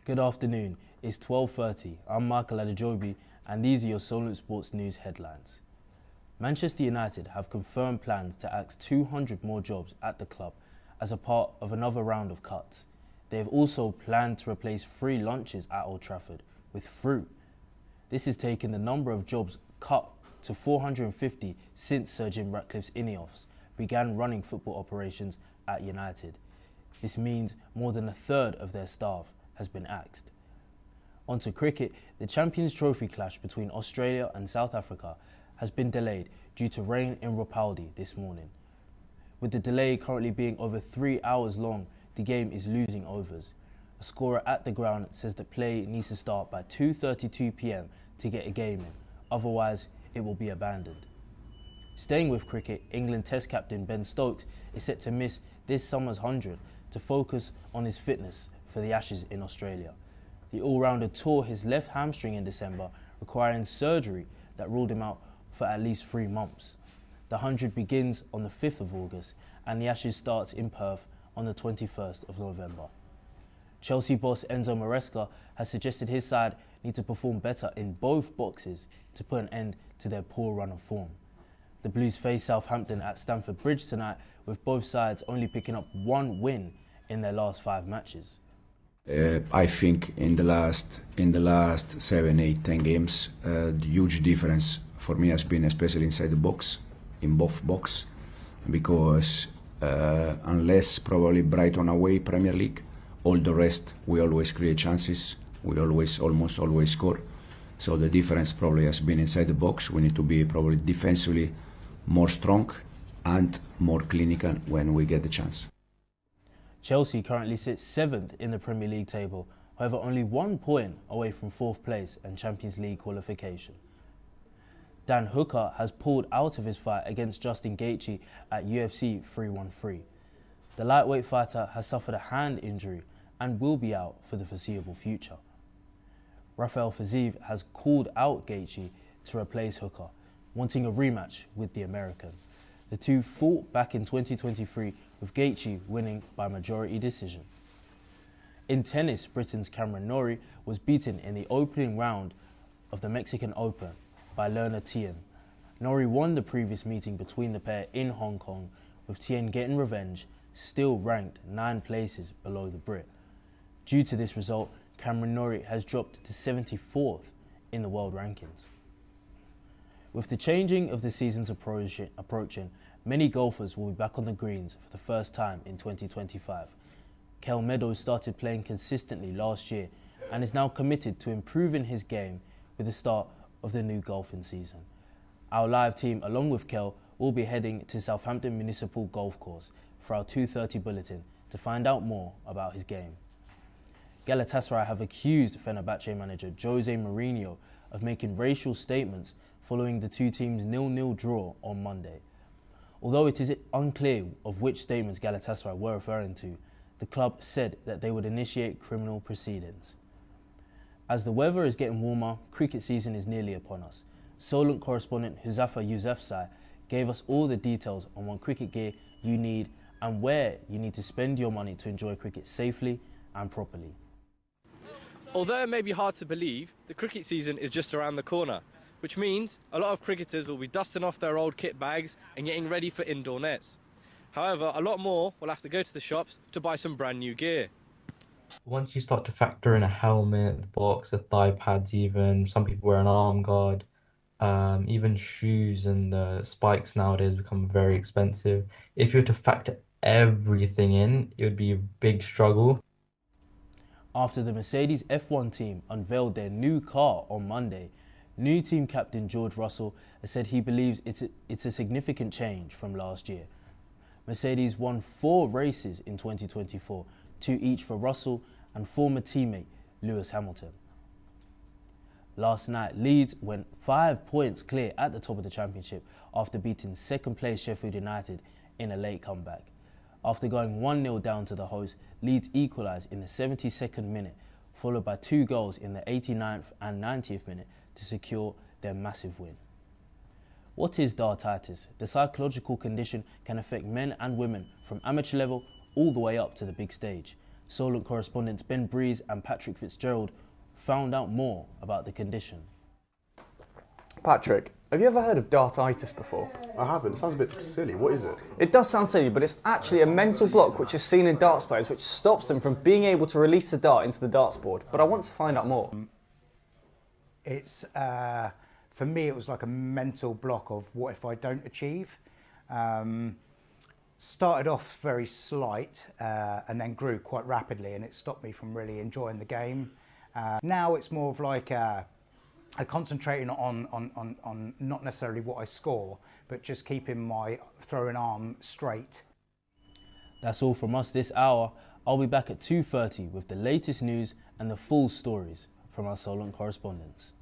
Good afternoon, it's 12:30. I'm Michael Adejobi and these are your Solent Sports News headlines. Manchester United have confirmed plans to axe 200 more jobs at the club as a part of another round of cuts. They have also planned to replace free lunches at Old Trafford with fruit. This has taken the number of jobs cut to 450 since Sir Jim Ratcliffe's Ineos began running football operations at United. This means more than a third of their staff has been axed. Onto cricket, the Champions Trophy clash between Australia and South Africa has been delayed due to rain in Rapaldi this morning. With the delay currently being over 3 hours long, the game is losing overs. A scorer at the ground says that play needs to start by 2:32 p.m. to get a game in, otherwise it will be abandoned. Staying with cricket, England Test captain Ben Stokes is set to miss this summer's 100 to focus on his fitness for the Ashes in Australia. The all-rounder tore his left hamstring in December, requiring surgery that ruled him out for at least 3 months. The 100 begins on the 5th of August and the Ashes starts in Perth on the 21st of November. Chelsea boss Enzo Maresca has suggested his side need to perform better in both boxes to put an end to their poor run of form. The Blues face Southampton at Stamford Bridge tonight, with both sides only picking up 1 win in their last 5 matches. I think in the last 7, 8, 10 games, the huge difference for me has been especially inside the box, in both box, because unless probably Brighton away Premier League, all the rest we always create chances, we almost always score. So the difference probably has been inside the box. We need to be probably defensively more strong and more clinical when we get the chance. Chelsea currently sits 7th in the Premier League table, however only 1 point away from 4th place and Champions League qualification. Dan Hooker has pulled out of his fight against Justin Gaethje at UFC 313. The lightweight fighter has suffered a hand injury and will be out for the foreseeable future. Rafael Fiziev has called out Gaethje to replace Hooker, wanting a rematch with the American. The two fought back in 2023 with Gaethje winning by majority decision. In tennis, Britain's Cameron Norrie was beaten in the opening round of the Mexican Open by Lerner Tien. Norrie won the previous meeting between the pair in Hong Kong, with Tien getting revenge, still ranked 9 places below the Brit. Due to this result, Cameron Norrie has dropped to 74th in the world rankings. With the changing of the seasons approaching, many golfers will be back on the greens for the first time in 2025. Kel Meadows started playing consistently last year and is now committed to improving his game with the start of the new golfing season. Our live team, along with Kel, will be heading to Southampton Municipal Golf Course for our 2:30 bulletin to find out more about his game. Galatasaray have accused Fenerbahce manager Jose Mourinho of making racial statements following the two teams' 0-0 draw on Monday. Although it is unclear of which statements Galatasaray were referring to, the club said that they would initiate criminal proceedings. As the weather is getting warmer, cricket season is nearly upon us. Solent correspondent Huzafa Yousafzai gave us all the details on what cricket gear you need and where you need to spend your money to enjoy cricket safely and properly. Although it may be hard to believe, the cricket season is just around the corner, which means a lot of cricketers will be dusting off their old kit bags and getting ready for indoor nets. However, a lot more will have to go to the shops to buy some brand new gear. Once you start to factor in a helmet, the box, the thigh pads even, some people wear an arm guard, even shoes and the spikes nowadays become very expensive. If you were to factor everything in, it would be a big struggle. After the Mercedes F1 team unveiled their new car on Monday, new team captain George Russell has said he believes it's a significant change from last year. Mercedes won 4 races in 2024, 2 each for Russell and former teammate Lewis Hamilton. Last night, Leeds went 5 points clear at the top of the championship after beating 2nd place Sheffield United in a late comeback. After going 1-0 down to the host, Leeds equalised in the 72nd minute, followed by 2 goals in the 89th and 90th minute to secure their massive win. What is dartitis? The psychological condition can affect men and women from amateur level all the way up to the big stage. Solent correspondents Ben Breeze and Patrick Fitzgerald found out more about the condition. Patrick, have you ever heard of dartitis before? I haven't. It sounds a bit silly. What is it? It does sound silly, but it's actually a mental block which is seen in darts players, which stops them from being able to release the dart into the darts board. But I want to find out more. It's, for me, it was like a mental block of what if I don't achieve. Started off very slight and then grew quite rapidly, and it stopped me from really enjoying the game. Now it's more of like concentrating on not necessarily what I score, but just keeping my throwing arm straight. That's all from us this hour. I'll be back at 2:30 with the latest news and the full stories from our Solent correspondents.